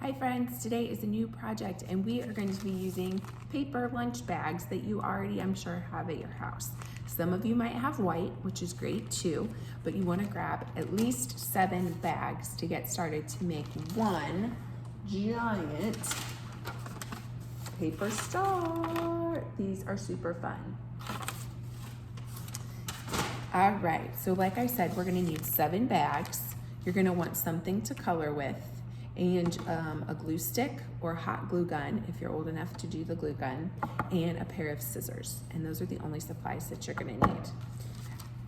Hi friends, today is a new project and we are going to be using paper lunch bags that you already, I'm sure, have at your house. Some of you might have white, which is great too, but you want to grab at least 7 bags to get started to make one giant paper star. These are super fun. All right, so like I said, we're going to need 7 bags. You're going to want something to color with, and a glue stick or hot glue gun if you're old enough to do the glue gun, and a pair of scissors. And those are the only supplies that you're gonna need.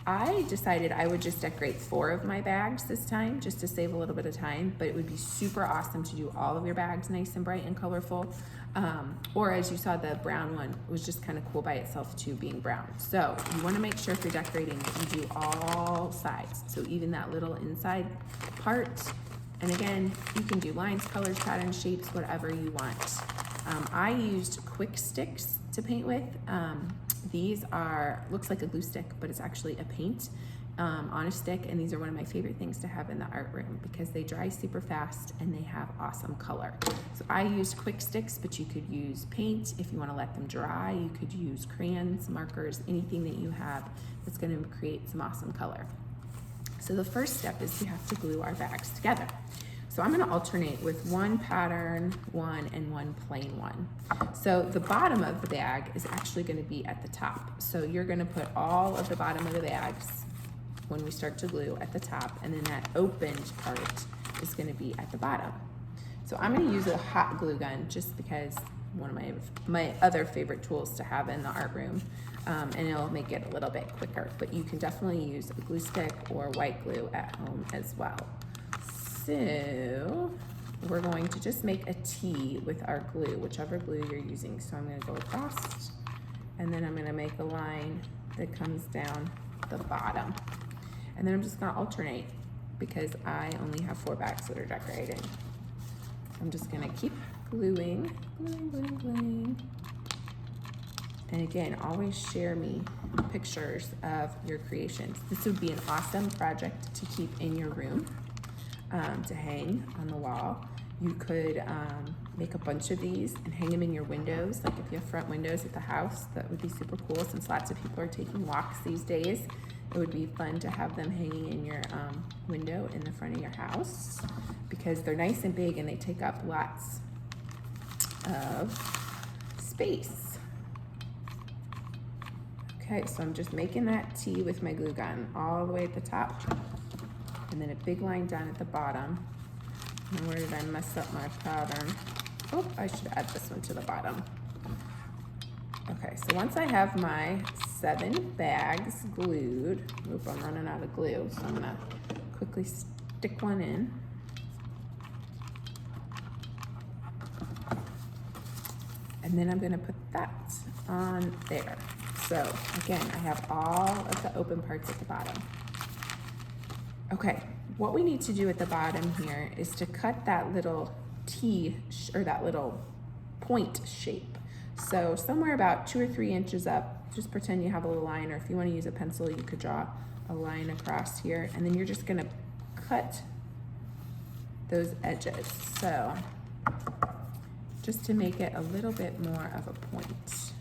I decided I would just decorate 4 of my bags this time just to save a little bit of time, but it would be super awesome to do all of your bags nice and bright and colorful. Or as you saw, the brown one was just kind of cool by itself too, being brown. So you wanna make sure if you're decorating, you do all sides. So even that little inside part. And again, you can do lines, colors, patterns, shapes, whatever you want. I used quick sticks to paint with. These are, looks like a glue stick, but it's actually a paint on a stick. And these are one of my favorite things to have in the art room because they dry super fast and they have awesome color. So I used quick sticks, but you could use paint if you want to let them dry. You could use crayons, markers, anything that you have that's going to create some awesome color. So the first step is we have to glue our bags together. So I'm gonna alternate with one pattern one and one plain one. So the bottom of the bag is actually gonna be at the top. So you're gonna put all of the bottom of the bags when we start to glue at the top, and then that opened part is gonna be at the bottom. So I'm gonna use a hot glue gun just because one of my other favorite tools to have in the art room. And it'll make it a little bit quicker, but you can definitely use a glue stick or white glue at home as well. So we're going to just make a T with our glue, whichever glue you're using. So I'm gonna go across, and then I'm gonna make a line that comes down the bottom. And then I'm just gonna alternate because I only have 4 bags that are decorated. I'm just gonna keep gluing, gluing. And again, always share me pictures of your creations. This would be an awesome project to keep in your room, to hang on the wall. You could make a bunch of these and hang them in your windows. Like if you have front windows at the house, that would be super cool since lots of people are taking walks these days. It would be fun to have them hanging in your window in the front of your house because they're nice and big and they take up lots of space. Okay, so I'm just making that T with my glue gun all the way at the top, and then a big line down at the bottom. And where did I mess up my pattern? Oh, I should add this one to the bottom. Okay, so once I have my 7 bags glued, oop, I'm running out of glue, so I'm gonna quickly stick one in. And then I'm gonna put that on there. So again, I have all of the open parts at the bottom. Okay, what we need to do at the bottom here is to cut that little T, or that little point shape. So somewhere about 2 or 3 inches up, just pretend you have a little line, or if you want to use a pencil, you could draw a line across here, and then you're just gonna cut those edges. So just to make it a little bit more of a point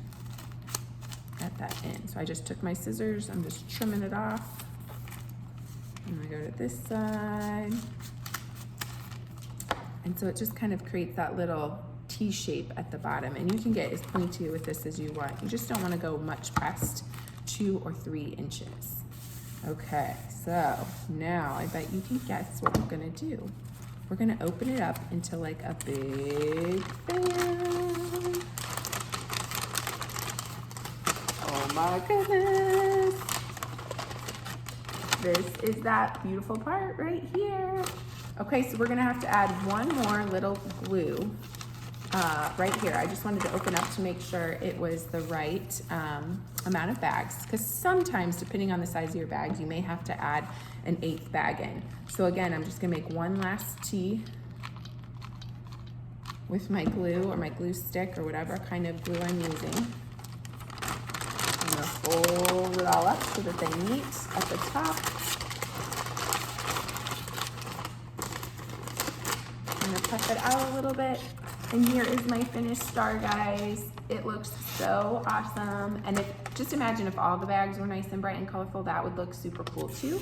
at that end. So I just took my scissors, I'm just trimming it off. And I go to this side. And so it just kind of creates that little T shape at the bottom. And you can get as pointy with this as you want. You just don't want to go much past 2 or 3 inches. Okay, so now I bet you can guess what we're gonna do. We're gonna open it up into like a big fan. Oh my goodness. This is that beautiful part right here. Okay, so we're gonna have to add one more little glue right here. I just wanted to open up to make sure it was the right amount of bags, because sometimes depending on the size of your bag, you may have to add an 8th bag in. So again, I'm just gonna make one last T with my glue or my glue stick or whatever kind of glue I'm using. I'm gonna fold it all up so that they meet at the top. gonna puff it out a little bit. And here is my finished star, guys. It looks so awesome. And just imagine if all the bags were nice and bright and colorful, that would look super cool too.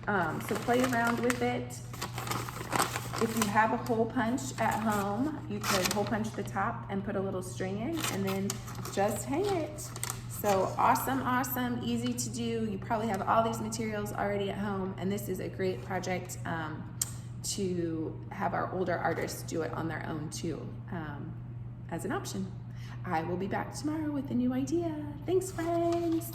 So play around with it. If you have a hole punch at home, you could hole punch the top and put a little string in and then just hang it. So awesome, awesome, easy to do. You probably have all these materials already at home, and this is a great project to have our older artists do it on their own too, as an option. I will be back tomorrow with a new idea. Thanks, friends.